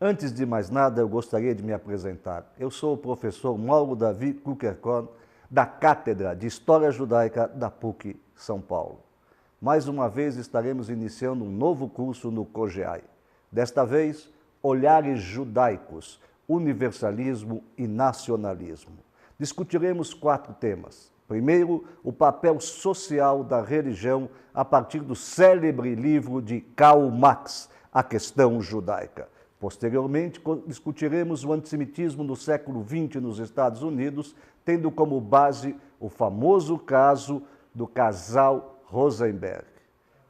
Antes de mais nada, eu gostaria de me apresentar. Eu sou o professor Mauro Davi Kukerkorn, da Cátedra de História Judaica da PUC São Paulo. Mais uma vez estaremos iniciando um novo curso no COGEAI. Desta vez, Olhares Judaicos, Universalismo e Nacionalismo. Discutiremos 4 temas. Primeiro, o papel social da religião a partir do célebre livro de Karl Marx, A Questão Judaica. Posteriormente, discutiremos o antissemitismo no século XX nos Estados Unidos, tendo como base o famoso caso do casal Rosenberg.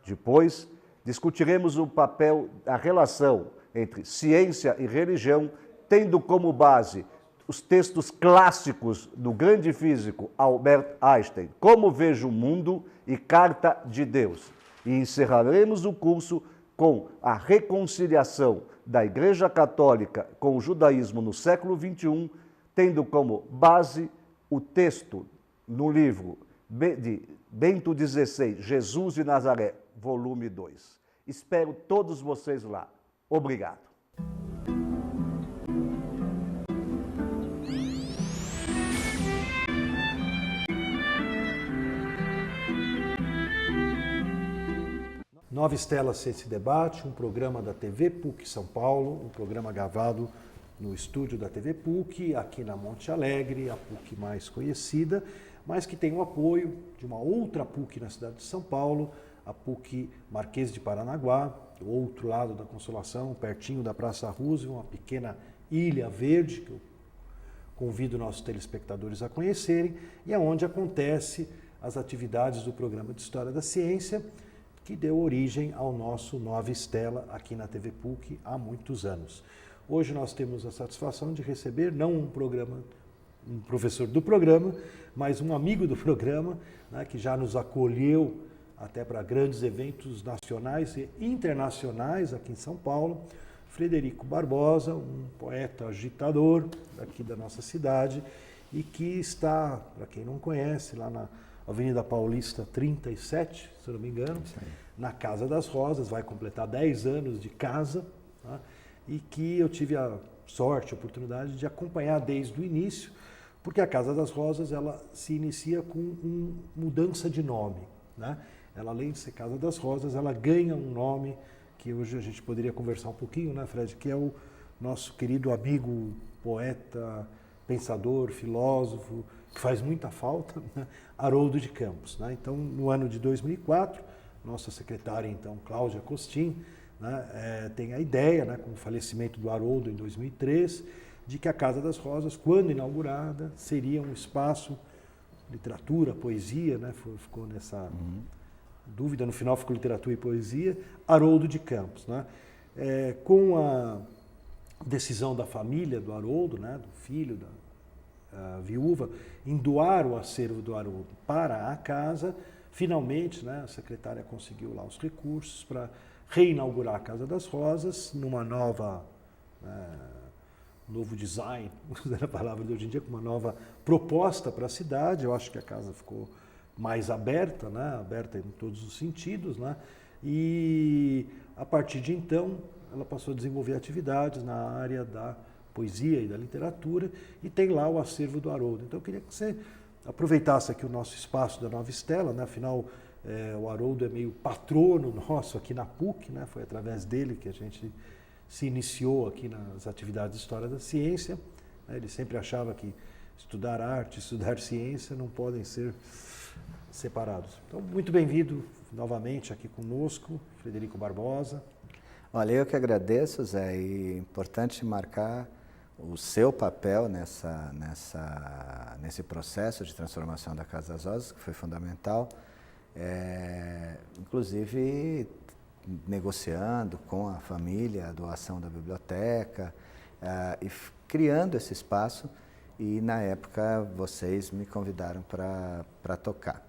Depois, discutiremos o papel, a relação entre ciência e religião, tendo como base os textos clássicos do grande físico Albert Einstein, Como Vejo o Mundo e Carta de Deus. E encerraremos o curso com a reconciliação da Igreja Católica com o judaísmo no século XXI, tendo como base o texto no livro de Bento XVI, Jesus de Nazaré, volume 2. Espero todos vocês lá. Obrigado. Nova Estela Ciência e Debate, um programa da TV PUC São Paulo, um programa gravado no estúdio da TV PUC, aqui na Monte Alegre, a PUC mais conhecida, mas que tem o apoio de uma outra PUC na cidade de São Paulo, a PUC Marquês de Paranaguá, do outro lado da Consolação, pertinho da Praça Roosevelt, uma pequena ilha verde, que eu convido nossos telespectadores a conhecerem, e é onde acontecem as atividades do programa de História da Ciência, que deu origem ao nosso Nova Estela aqui na TV PUC há muitos anos. Hoje nós temos a satisfação de receber não um professor do programa, mas um amigo do programa, né, que já nos acolheu até para grandes eventos nacionais e internacionais aqui em São Paulo, Frederico Barbosa, um poeta agitador aqui da nossa cidade e que está, para quem não conhece, lá na Avenida Paulista 37, se eu não me engano, na Casa das Rosas, vai completar 10 anos de casa, tá? E que eu tive a sorte, a oportunidade de acompanhar desde o início, porque a Casa das Rosas ela se inicia com mudança de nome, né? Ela, além de ser Casa das Rosas, ela ganha um nome que hoje a gente poderia conversar um pouquinho, né, Fred, que é o nosso querido amigo, poeta, pensador, filósofo, que faz muita falta, né? Haroldo de Campos, né? Então, no ano de 2004, nossa secretária, então, Cláudia Costin, né, tem a ideia, né, com o falecimento do Haroldo em 2003, de que a Casa das Rosas, quando inaugurada, seria um espaço, literatura, poesia, né, ficou nessa dúvida, no final ficou literatura e poesia, Haroldo de Campos, né? Com a decisão da família do Haroldo, né, do filho, da viúva, em doar o acervo do Haroldo para a casa, finalmente, né, a secretária conseguiu lá os recursos para reinaugurar a Casa das Rosas numa novo design, usando a palavra de hoje em dia, com uma nova proposta para a cidade. Eu acho que a casa ficou mais aberta, né, aberta em todos os sentidos, né, e a partir de então ela passou a desenvolver atividades na área da poesia e da literatura, e tem lá o acervo do Haroldo. Então eu queria que você aproveitasse aqui o nosso espaço da Nova Estela, né? Afinal, o Haroldo é meio patrono nosso aqui na PUC, né? Foi através dele que a gente se iniciou aqui nas atividades de História da Ciência, né? Ele sempre achava que estudar arte, estudar ciência não podem ser separados. Então, muito bem-vindo novamente aqui conosco, Frederico Barbosa. Olha, eu que agradeço, Zé, e é importante marcar o seu papel nesse processo de transformação da Casa das Rosas, que foi fundamental, inclusive negociando com a família a doação da biblioteca e criando esse espaço, e na época vocês me convidaram para tocar.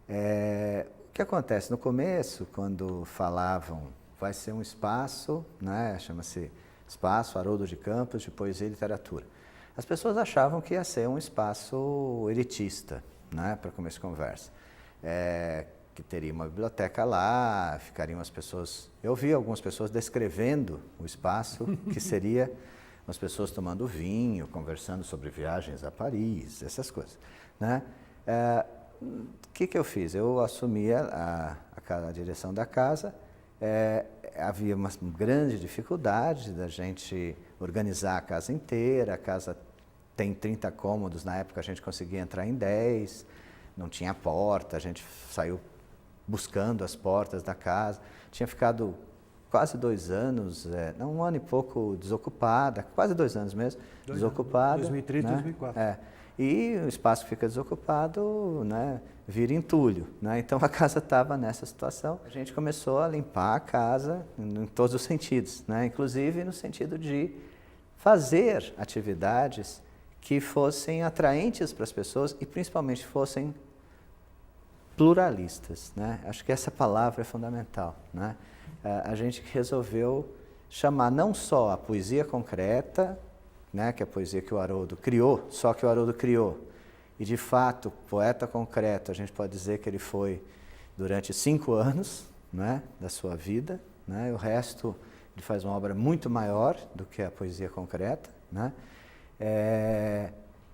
O que acontece? No começo, quando falavam, vai ser um espaço, né, chama-se Espaço Haroldo de Campos de Poesia e Literatura. As pessoas achavam que ia ser um espaço elitista, né, para começo de conversa. que teria uma biblioteca lá, ficariam as pessoas... Eu vi algumas pessoas descrevendo o espaço, que seria as pessoas tomando vinho, conversando sobre viagens a Paris, essas coisas, né? O que eu fiz? Eu assumi a direção da casa. Havia uma grande dificuldade da gente organizar a casa inteira. A casa tem 30 cômodos, na época a gente conseguia entrar em 10, não tinha porta, a gente saiu buscando as portas da casa. Tinha ficado quase 2 anos, um ano e pouco desocupada, quase 2 anos mesmo, desocupada. 2003, né? 2004. E o espaço que fica desocupado, né, vira entulho, né? Então a casa estava nessa situação. A gente começou a limpar a casa em todos os sentidos, né? Inclusive no sentido de fazer atividades que fossem atraentes para as pessoas e principalmente fossem pluralistas, né? Acho que essa palavra é fundamental, né? A gente resolveu chamar não só a poesia concreta, né, que é a poesia que o Haroldo criou, só que o Haroldo criou. E, de fato, poeta concreto, a gente pode dizer que ele foi durante 5 anos, né, da sua vida, né, e o resto ele faz uma obra muito maior do que a poesia concreta, né.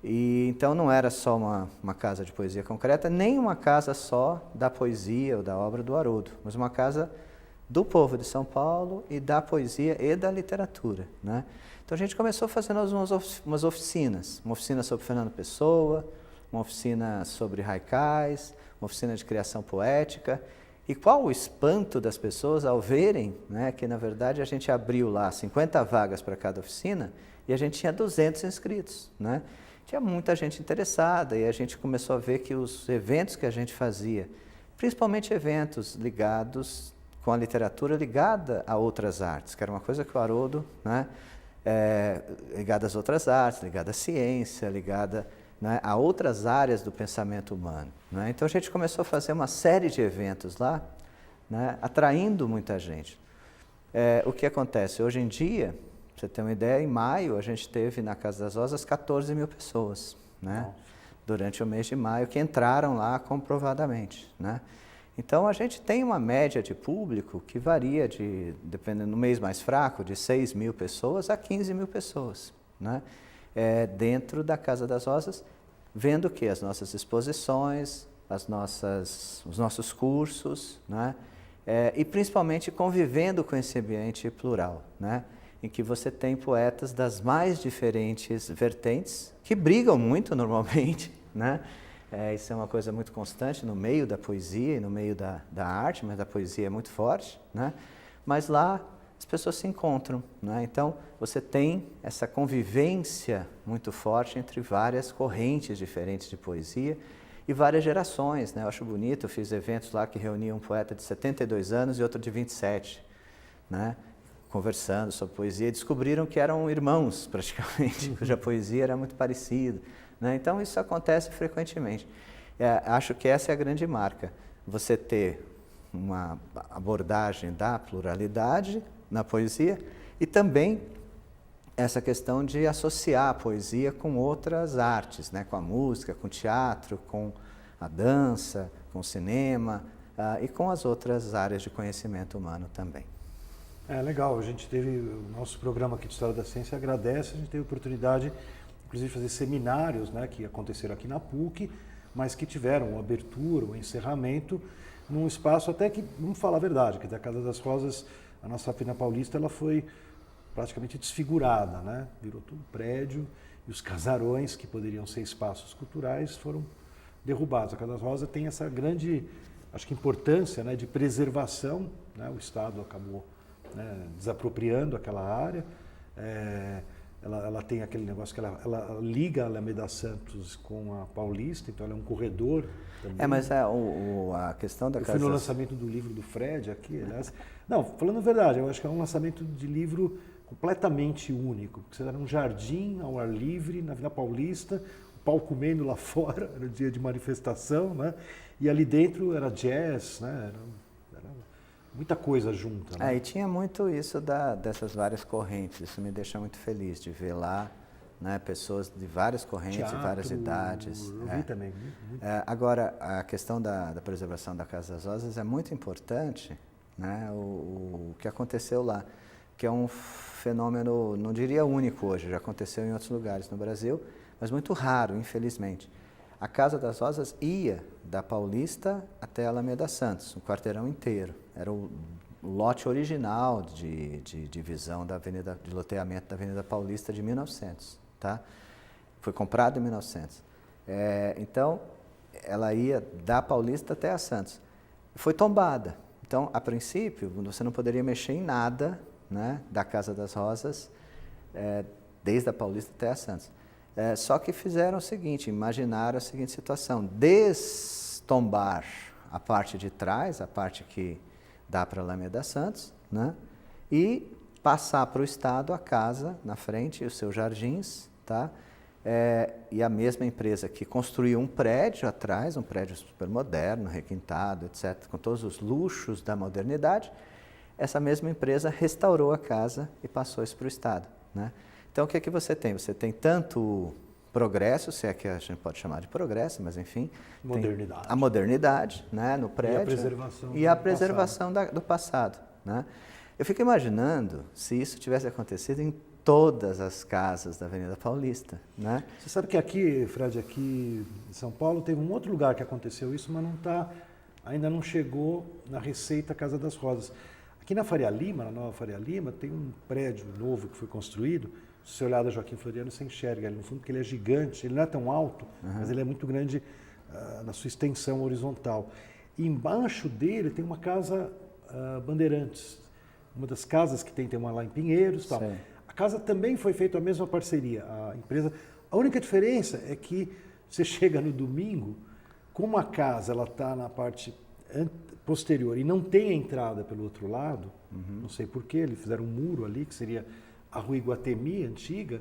E então não era só uma casa de poesia concreta, nem uma casa só da poesia ou da obra do Haroldo, mas uma casa do povo de São Paulo e da poesia e da literatura, né? Então a gente começou fazendo umas oficinas, uma oficina sobre Fernando Pessoa, uma oficina sobre Haikais, uma oficina de criação poética. E qual o espanto das pessoas ao verem, né, que na verdade a gente abriu lá 50 vagas para cada oficina e a gente tinha 200 inscritos, né? Tinha muita gente interessada e a gente começou a ver que os eventos que a gente fazia, principalmente eventos ligados com a literatura ligada a outras artes, que era uma coisa que o Haroldo, né, ligada às outras artes, ligada à ciência, ligada, né, a outras áreas do pensamento humano, né? Então a gente começou a fazer uma série de eventos lá, né, atraindo muita gente. O que acontece? Hoje em dia, pra você ter uma ideia, em maio a gente teve na Casa das Rosas 14 mil pessoas, né, durante o mês de maio, que entraram lá comprovadamente, né? Então a gente tem uma média de público que varia dependendo no mês mais fraco, de 6 mil pessoas a 15 mil pessoas, né? Dentro da Casa das Rosas, vendo o que? As nossas exposições, os nossos cursos, né? E principalmente convivendo com esse ambiente plural, né, em que você tem poetas das mais diferentes vertentes, que brigam muito normalmente, né? Isso é uma coisa muito constante no meio da poesia e no meio da arte, mas a poesia é muito forte, né? Mas lá as pessoas se encontram, né? Então você tem essa convivência muito forte entre várias correntes diferentes de poesia e várias gerações, né? Eu acho bonito, eu fiz eventos lá que reuniam um poeta de 72 anos e outro de 27, né? Conversando sobre poesia, e descobriram que eram irmãos praticamente, cuja poesia era muito parecida, né? Então isso acontece frequentemente. Acho que essa é a grande marca, você ter uma abordagem da pluralidade na poesia e também essa questão de associar a poesia com outras artes, né? Com a música, com o teatro, com a dança, com o cinema e com as outras áreas de conhecimento humano também. Legal, a gente teve, o nosso programa aqui de História da Ciência agradece, a gente teve a oportunidade, inclusive, de fazer seminários, né, que aconteceram aqui na PUC, mas que tiveram uma abertura, um encerramento, num espaço até que, vamos falar a verdade, que da Casa das Rosas, a nossa Pina Paulista, ela foi praticamente desfigurada, né? Virou tudo prédio e os casarões, que poderiam ser espaços culturais, foram derrubados. A Casa das Rosas tem essa grande, acho que importância, né, de preservação, né? O Estado acabou, né, desapropriando aquela área. Ela tem aquele negócio que ela liga a Alameda Santos com a Paulista, então ela é um corredor também. Mas a questão da Eu Casa... fui no lançamento do livro do Fred aqui, aliás. Não, falando a verdade, eu acho que é um lançamento de livro completamente único, porque você era um jardim ao ar livre, na Vila Paulista, o pau comendo lá fora, era o dia de manifestação, né? E ali dentro era jazz, né? Era muita coisa junta, né? E tinha muito isso dessas várias correntes, isso me deixa muito feliz de ver lá, né? Pessoas de várias correntes, Teatro, de várias idades. Eu vi também. Muito. Agora, a questão da preservação da Casa das Rosas é muito importante, né? O que aconteceu lá, que é um fenômeno, não diria único hoje, já aconteceu em outros lugares no Brasil, mas muito raro, infelizmente. A Casa das Rosas ia da Paulista até a Alameda Santos, um quarteirão inteiro. Era o lote original de divisão da Avenida, de loteamento da Avenida Paulista de 1900, tá? Foi comprado em 1900. Então, ela ia da Paulista até a Santos. Foi tombada. Então, a princípio, você não poderia mexer em nada, né, da Casa das Rosas, desde a Paulista até a Santos. Só que fizeram o seguinte, imaginaram a seguinte situação, destombar a parte de trás, a parte que dá para a Alameda Santos, né, e passar para o Estado a casa na frente e os seus jardins, tá? E a mesma empresa que construiu um prédio atrás, um prédio super moderno, requintado, etc., com todos os luxos da modernidade, essa mesma empresa restaurou a casa e passou isso para o Estado, né? Então, o que é que você tem? Você tem tanto progresso, se é que a gente pode chamar de progresso, mas enfim, modernidade. A modernidade, né, no prédio e a preservação do passado, né? Eu fico imaginando se isso tivesse acontecido em todas as casas da Avenida Paulista, né? Você sabe que aqui, Fred, aqui em São Paulo, teve um outro lugar que aconteceu isso, mas ainda não chegou na receita Casa das Rosas. Aqui na Faria Lima, na Nova Faria Lima, tem um prédio novo que foi construído. Se você olhar da Joaquim Floriano, você enxerga ele no fundo, porque ele é gigante, ele não é tão alto, mas ele é muito grande na sua extensão horizontal. E embaixo dele tem uma casa Bandeirantes, uma das casas que tem uma lá em Pinheiros, tal. A casa também foi feita a mesma parceria, a empresa. A única diferença é que você chega no domingo, como a casa ela está na parte posterior e não tem a entrada pelo outro lado, não sei porquê, eles fizeram um muro ali, que seria a Rua Iguatemi, antiga.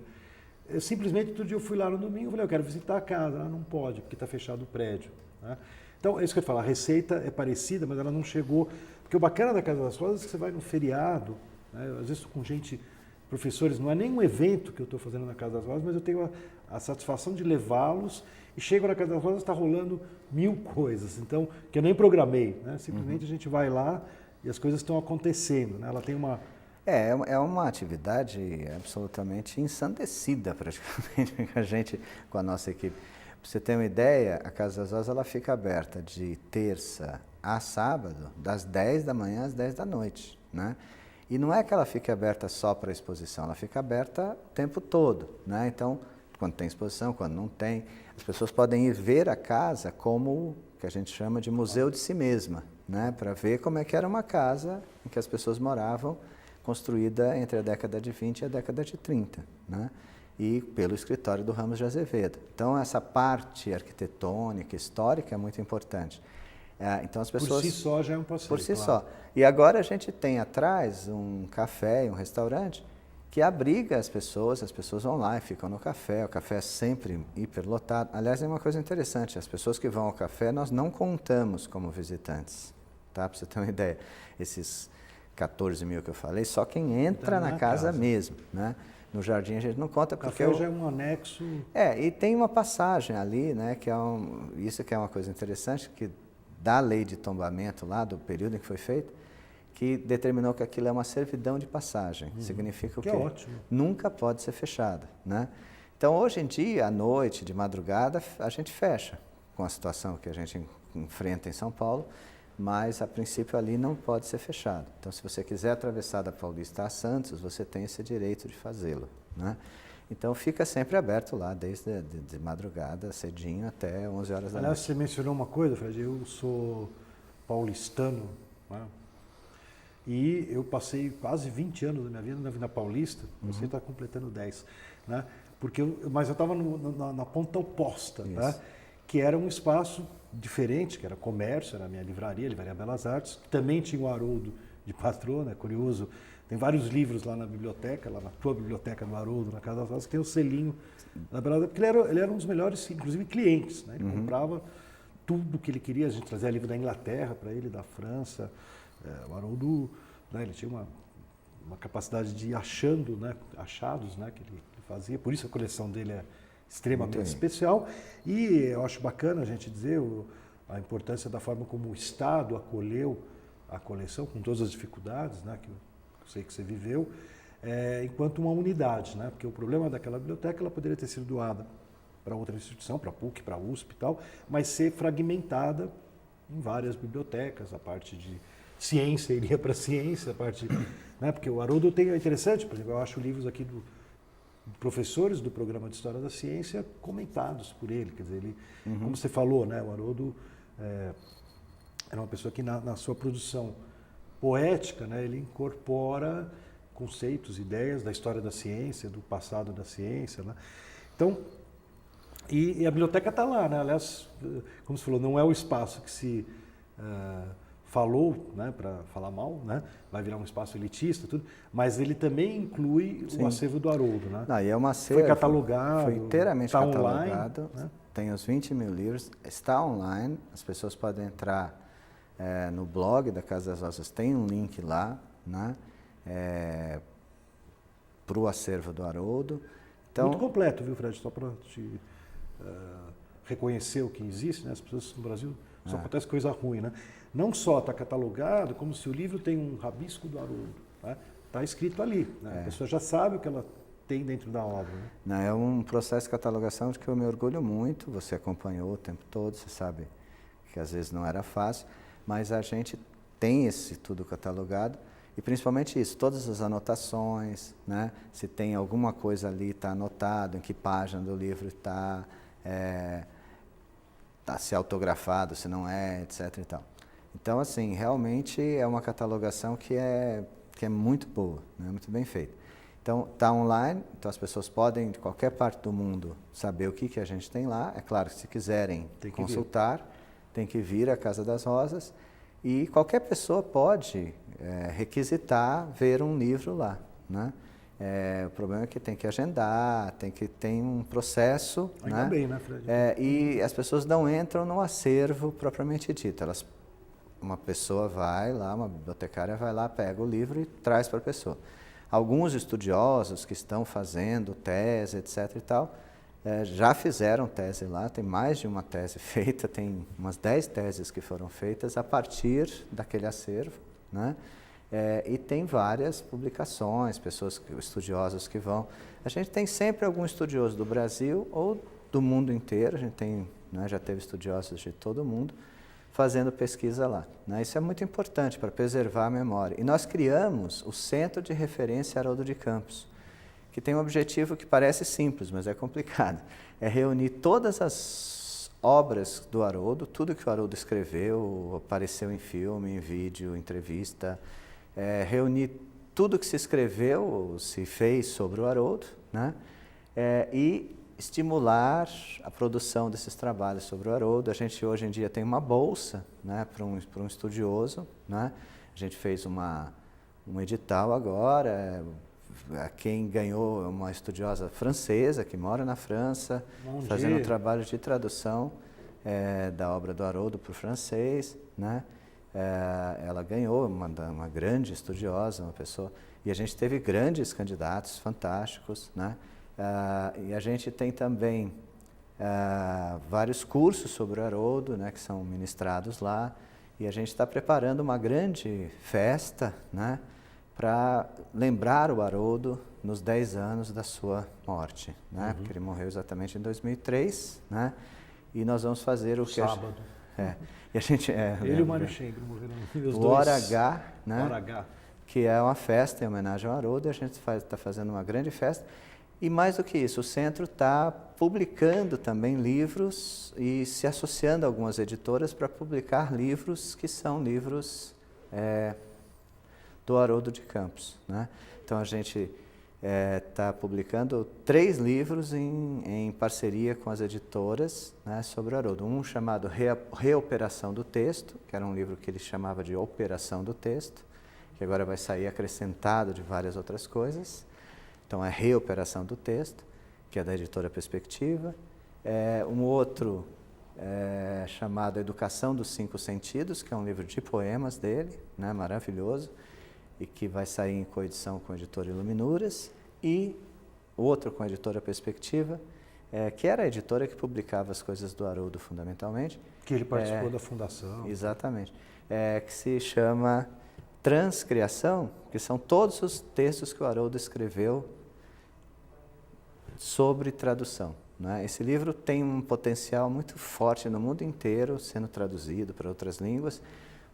Eu simplesmente, todo dia eu fui lá no domingo e falei, eu quero visitar a casa. Não pode, porque está fechado o prédio, né? Então, é isso que eu ia falar, a receita é parecida, mas ela não chegou. Porque o bacana da Casa das Rosas é que você vai no feriado, né? Às vezes estou com gente, professores, não é nem um evento que eu estou fazendo na Casa das Rosas, mas eu tenho a satisfação de levá-los e chego na Casa das Rosas, está rolando 1000 coisas, então, que eu nem programei, né? Simplesmente a gente vai lá e as coisas estão acontecendo, né? Ela tem uma... É uma atividade absolutamente ensandecida, praticamente, com a nossa equipe. Para você ter uma ideia, a Casa das Rosas ela fica aberta de terça a sábado, das 10 da manhã às 10 da noite, né? E não é que ela fique aberta só para exposição, ela fica aberta o tempo todo, né? Então, quando tem exposição, quando não tem, as pessoas podem ir ver a casa como o que a gente chama de museu de si mesma, né? Para ver como é que era uma casa em que as pessoas moravam, construída entre a década de 20 e a década de 30, né? E pelo escritório do Ramos de Azevedo. Então, essa parte arquitetônica, histórica é muito importante. Então, as pessoas... Por si só já é um passeio. Por si claro. só. E agora a gente tem atrás um café e um restaurante que abriga as pessoas vão lá e ficam no café, o café é sempre hiperlotado. Aliás, é uma coisa interessante, as pessoas que vão ao café nós não contamos como visitantes, tá? Para você ter uma ideia, esses 14 mil que eu falei, só quem entra na casa mesmo, né? No jardim a gente não conta porque... O café já é um anexo... E tem uma passagem ali, né? Que é isso que é uma coisa interessante, que da lei de tombamento lá, do período em que foi feito, que determinou que aquilo é uma servidão de passagem. Significa o quê? Que é ótimo. Nunca pode ser fechada, né? Então, hoje em dia, à noite, de madrugada, a gente fecha com a situação que a gente enfrenta em São Paulo, mas, a princípio, ali não pode ser fechado. Então, se você quiser atravessar da Paulista a Santos, você tem esse direito de fazê-lo, né? Então, fica sempre aberto lá, desde de madrugada, cedinho, até 11 horas da noite. Aliás, você mencionou uma coisa, Fred, eu sou paulistano, né? E eu passei quase 20 anos da minha vida na Avenida Paulista, você está completando 10, né? Mas eu estava na ponta oposta, né? Que era um espaço diferente, que era comércio, era a minha livraria Belas Artes, que também tinha o Haroldo de patrão, né? Curioso, tem vários livros lá na biblioteca, lá na tua biblioteca do Haroldo, na Casa das Rosas, que tem o selinho da Belas Artes, porque ele era um dos melhores, inclusive, clientes, né? Ele comprava tudo que ele queria, a gente trazia livro da Inglaterra para ele, da França. O Haroldo, né, ele tinha uma capacidade de ir achando, né, achados, né, que ele fazia, por isso a coleção dele é extremamente especial. E eu acho bacana a gente dizer a importância da forma como o Estado acolheu a coleção, com todas as dificuldades, né, que eu sei que você viveu, enquanto uma unidade, né, porque o problema daquela biblioteca, ela poderia ter sido doada para outra instituição, para a PUC, para a USP e tal, mas ser fragmentada em várias bibliotecas, a parte de ciência iria para a ciência, a parte, né, porque o Haroldo é interessante, por exemplo, eu acho livros aqui de professores do programa de História da Ciência comentados por ele, quer dizer, ele, como você falou, né, o Haroldo era uma pessoa que na sua produção poética, né, ele incorpora conceitos, ideias da história da ciência, do passado da ciência, né? Então, e a biblioteca está lá, né? Aliás, como você falou, não é o espaço que se falou, né, para falar mal, né? Vai virar um espaço elitista, tudo, mas ele também inclui o acervo do Haroldo, né? Não, e é um acervo, foi catalogado, foi inteiramente tá catalogado, online, né? Tem os 20 mil livros, está online, as pessoas podem entrar no blog da Casa das Rosas, tem um link lá, né? Para o acervo do Haroldo. Então, muito completo, viu, Fred? Só para te reconhecer o que existe, né? As pessoas no Brasil só acontece coisa ruim, né? Não só está catalogado, como se o livro tem um rabisco do Haroldo, né? Está escrito ali, né? A pessoa já sabe o que ela tem dentro da obra, né? Não, é um processo de catalogação de que eu me orgulho muito, você acompanhou o tempo todo, você sabe que às vezes não era fácil, mas a gente tem esse tudo catalogado. E principalmente isso, todas as anotações, né? Se tem alguma coisa ali, está anotado, em que página do livro está, se autografado, se não é, etc. e tal. Então, assim, realmente é uma catalogação que é muito boa, né? Muito bem feita. Então, está online, então as pessoas podem, de qualquer parte do mundo, saber o que a gente tem lá. É claro que se quiserem consultar, tem que vir à Casa das Rosas. E qualquer pessoa pode requisitar ver um livro lá, né? O problema é que tem que agendar, tem um processo. Ainda bem, né, Fred? E as pessoas não entram no acervo propriamente dito. Uma pessoa vai lá, uma bibliotecária vai lá, pega o livro e traz para a pessoa. Alguns estudiosos que estão fazendo tese, etc. e tal, já fizeram tese lá, tem mais de uma tese feita, tem umas 10 teses que foram feitas a partir daquele acervo, né? E tem várias publicações, estudiosos que vão. A gente tem sempre algum estudioso do Brasil ou do mundo inteiro, a gente tem, né, já teve estudiosos de todo mundo fazendo pesquisa lá, né? Isso é muito importante para preservar a memória. E nós criamos o Centro de Referência Haroldo de Campos, que tem um objetivo que parece simples, mas é complicado. É reunir todas as obras do Haroldo, tudo que o Haroldo escreveu, apareceu em filme, em vídeo, entrevista, reunir tudo que se escreveu, se fez sobre o Haroldo, né? E estimular a produção desses trabalhos sobre o Haroldo. A gente hoje em dia tem uma bolsa, né, para um estudioso, né? A gente fez um edital agora. Quem ganhou é uma estudiosa francesa que mora na França, fazendo um trabalho de tradução da obra do Haroldo para o francês, né? Ela ganhou, uma grande estudiosa, uma pessoa, e a gente teve grandes candidatos fantásticos, né? E a gente tem também vários cursos sobre o Haroldo, né, que são ministrados lá, e a gente está preparando uma grande festa, né, para lembrar o Haroldo nos 10 anos da sua morte, né? Porque ele morreu exatamente em 2003, né? E nós vamos fazer o que sábado. E a gente ele e o Mário Schenker morreram os o dois. Hora H, né? Hora H. Que é uma festa em homenagem ao Haroldo, e a gente está fazendo uma grande festa. E mais do que isso, o centro está publicando também livros e se associando a algumas editoras para publicar livros que são livros do Haroldo de Campos, né? Então a gente está publicando 3 livros em parceria com as editoras, né, sobre o Haroldo. Um chamado Reoperação do Texto, que era um livro que ele chamava de Operação do Texto, que agora vai sair acrescentado de várias outras coisas. Então, é Reoperação do Texto, que é da editora Perspectiva. Um outro chamado Educação dos 5 Sentidos, que é um livro de poemas dele, né, maravilhoso, e que vai sair em coedição com a editora Iluminuras. E outro com a editora Perspectiva, que era a editora que publicava as coisas do Haroldo fundamentalmente. Que ele participou da fundação. Exatamente. Que se chama Transcriação, que são todos os textos que o Haroldo escreveu sobre tradução. Né? Esse livro tem um potencial muito forte no mundo inteiro, sendo traduzido para outras línguas,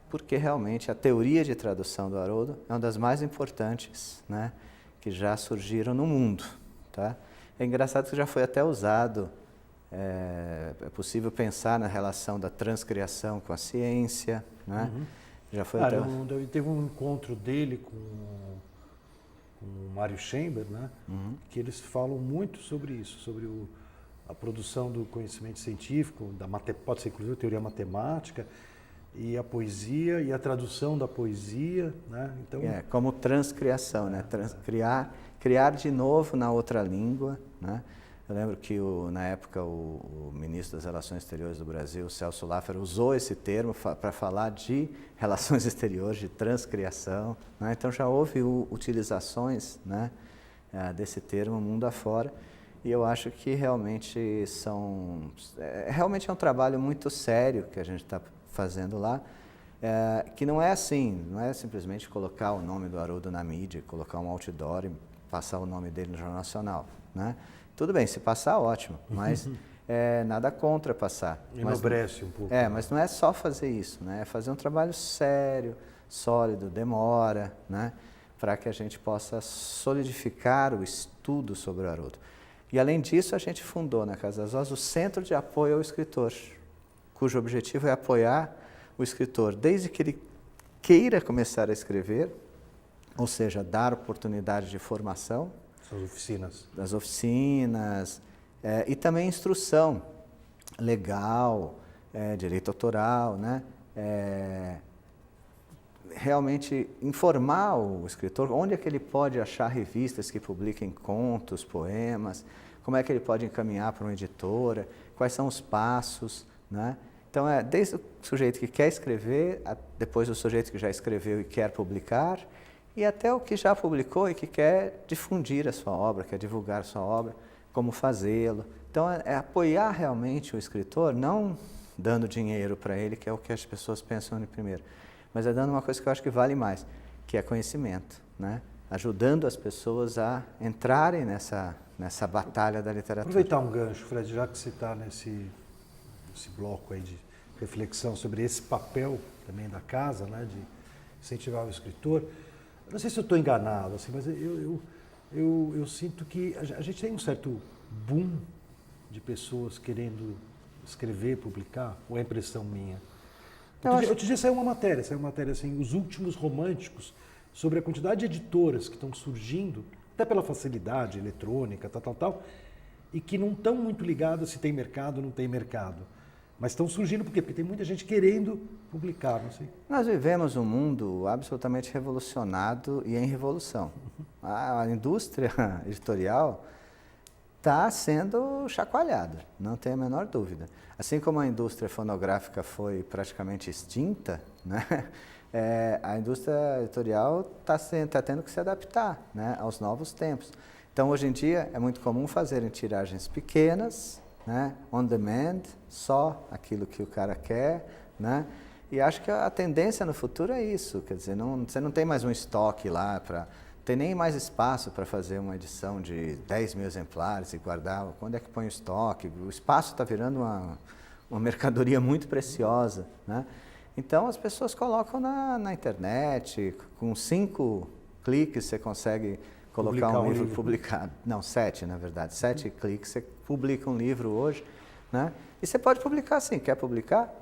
porque realmente a teoria de tradução do Haroldo é uma das mais importantes, né, que já surgiram no mundo. Tá? É engraçado que já foi até usado, é possível pensar na relação da transcriação com a ciência. Né? Já foi até... Teve um encontro dele com o Mário Chamber, né, que eles falam muito sobre isso, sobre a produção do conhecimento científico, pode ser inclusive teoria matemática, e a poesia e a tradução da poesia, né? Então, como transcriação, né? Criar de novo na outra língua, né? Eu lembro que na época o ministro das Relações Exteriores do Brasil, Celso Laffer, usou esse termo para falar de relações exteriores, de transcriação, né? Então já houve utilizações, né, desse termo mundo afora, e eu acho que realmente realmente é um trabalho muito sério que a gente está fazendo lá, que não é assim, não é simplesmente colocar o nome do Haroldo na mídia, colocar um outdoor e passar o nome dele no Jornal Nacional, né? Tudo bem, se passar, ótimo, mas nada contra passar. Enobrece um pouco. Mas não é só fazer isso, né? É fazer um trabalho sério, sólido, demora, né? Para que a gente possa solidificar o estudo sobre o Haroldo. E além disso, a gente fundou na Casa das Vozes o Centro de Apoio ao Escritor, cujo objetivo é apoiar o escritor desde que ele queira começar a escrever, ou seja, dar oportunidade de formação. Das oficinas, e também instrução legal, direito autoral, né? Realmente informar o escritor onde é que ele pode achar revistas que publiquem contos, poemas, como é que ele pode encaminhar para uma editora, quais são os passos, né? Então, desde o sujeito que quer escrever, depois o sujeito que já escreveu e quer publicar, e até o que já publicou e que quer difundir a sua obra, quer divulgar a sua obra, como fazê-lo. Então, é apoiar realmente o escritor, não dando dinheiro para ele, que é o que as pessoas pensam no primeiro, mas é dando uma coisa que eu acho que vale mais, que é conhecimento, né? Ajudando as pessoas a entrarem nessa batalha da literatura. Aproveitar um gancho, Fred, já que você está nesse bloco aí de reflexão sobre esse papel também da casa, né, de incentivar o escritor. Eu não sei se eu estou enganado, assim, mas eu sinto que a gente tem um certo boom de pessoas querendo escrever, publicar, ou é impressão minha? Outro dia saiu uma matéria assim, os últimos românticos, sobre a quantidade de editoras que estão surgindo, até pela facilidade eletrônica, tal, e que não estão muito ligadas se tem mercado ou não tem mercado. Mas estão surgindo por quê? Porque tem muita gente querendo publicar, não sei. Nós vivemos um mundo absolutamente revolucionado e em revolução. A indústria editorial está sendo chacoalhada, não tem a menor dúvida. Assim como a indústria fonográfica foi praticamente extinta, né? A indústria editorial está tendo que se adaptar, né, aos novos tempos. Então, hoje em dia, é muito comum fazerem tiragens pequenas, né, on demand, só aquilo que o cara quer, né? E acho que a tendência no futuro é isso, quer dizer, você não tem mais um estoque lá, tem nem mais espaço para fazer uma edição de 10 mil exemplares e guardar, quando é que põe o estoque? O espaço está virando uma mercadoria muito preciosa, né? Então, as pessoas colocam na internet, com 5 cliques você consegue colocar um livro publicado. Não, 7, na verdade. 7 cliques, você publica um livro hoje, né? E você pode publicar assim, quer publicar?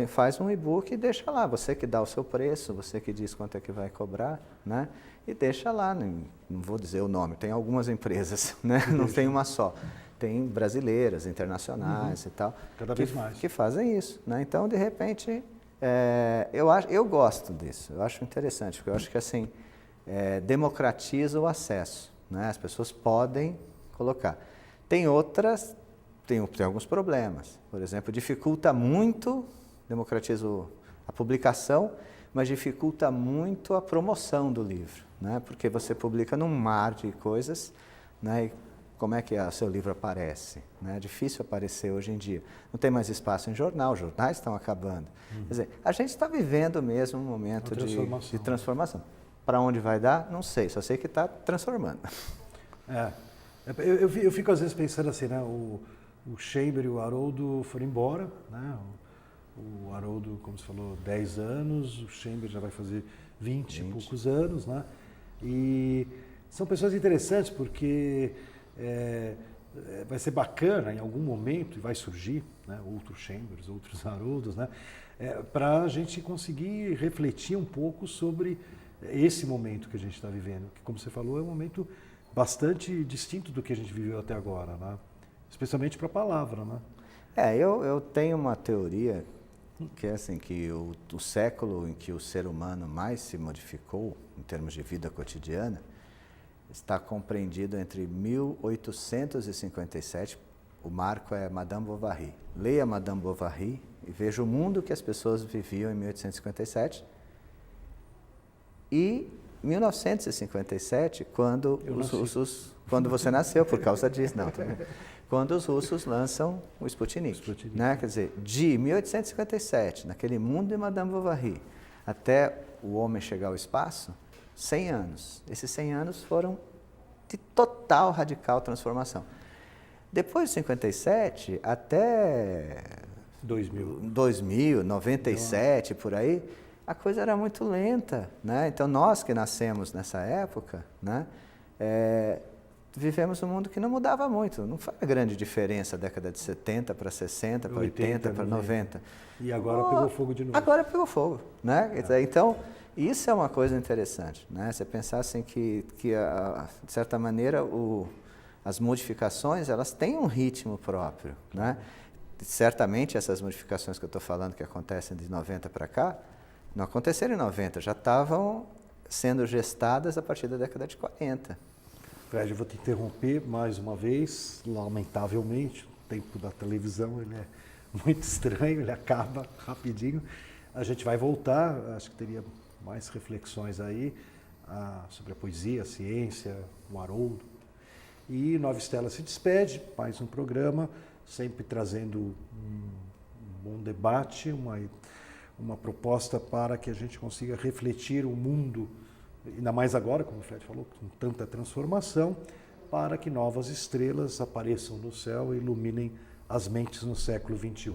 Faz um e-book e deixa lá. Você que dá o seu preço, você que diz quanto é que vai cobrar, né? E deixa lá, não vou dizer o nome, tem algumas empresas, né? Não tem uma só. Tem brasileiras, internacionais e tal. Cada vez mais. Que fazem isso, né? Então, de repente, eu gosto disso, eu acho interessante, porque eu acho que assim, democratiza o acesso, né? As pessoas podem colocar. Tem alguns problemas, por exemplo, dificulta muito, democratiza a publicação, mas dificulta muito a promoção do livro, né? Porque você publica num mar de coisas, né? E como é que o seu livro aparece. Né? É difícil aparecer hoje em dia. Não tem mais espaço em jornal, os jornais estão acabando. Quer dizer, a gente está vivendo mesmo um momento de transformação. Para onde vai dar? Não sei, só sei que está transformando. Eu fico às vezes pensando assim, né? O Chamber e o Haroldo foram embora, né? O Haroldo, como você falou, 10 anos, o Chamber já vai fazer 20 e poucos anos, né? E são pessoas interessantes porque vai ser bacana em algum momento, e vai surgir, né, outros Chambers, outros Haroldos, né, para a gente conseguir refletir um pouco sobre esse momento que a gente está vivendo, que, como você falou, é um momento bastante distinto do que a gente viveu até agora, né? Especialmente para a palavra, né? Eu tenho uma teoria que é assim, que o século em que o ser humano mais se modificou, em termos de vida cotidiana, está compreendido entre 1857, o marco é Madame Bovary. Leia Madame Bovary e veja o mundo que as pessoas viviam em 1857, e 1957, quando quando você nasceu, por causa disso, não, também. Quando os russos lançam o Sputnik. Né? Quer dizer, de 1857, naquele mundo de Madame Bovary, até o homem chegar ao espaço, 100 anos. Esses 100 anos foram de total, radical transformação. Depois de 57, até 2000, 97, por aí, a coisa era muito lenta. Né? Então, nós que nascemos nessa época, né, vivemos um mundo que não mudava muito. Não foi uma grande diferença a década de 70 para 60, para 80, para 90. E agora pegou fogo de novo. Agora pegou fogo. Né? Então, isso é uma coisa interessante. Né? Você pensar assim que de certa maneira, as modificações elas têm um ritmo próprio. Né? Certamente, essas modificações que eu estou falando que acontecem de 90 para cá, não aconteceram em 90, já estavam sendo gestadas a partir da década de 40. Fred, eu vou te interromper mais uma vez, lamentavelmente, o tempo da televisão ele é muito estranho, ele acaba rapidinho. A gente vai voltar, acho que teria mais reflexões aí sobre a poesia, a ciência, o Haroldo. E Nova Estela se despede, mais um programa, sempre trazendo um bom debate, uma proposta para que a gente consiga refletir o mundo, ainda mais agora, como o Fred falou, com tanta transformação, para que novas estrelas apareçam no céu e iluminem as mentes no século XXI.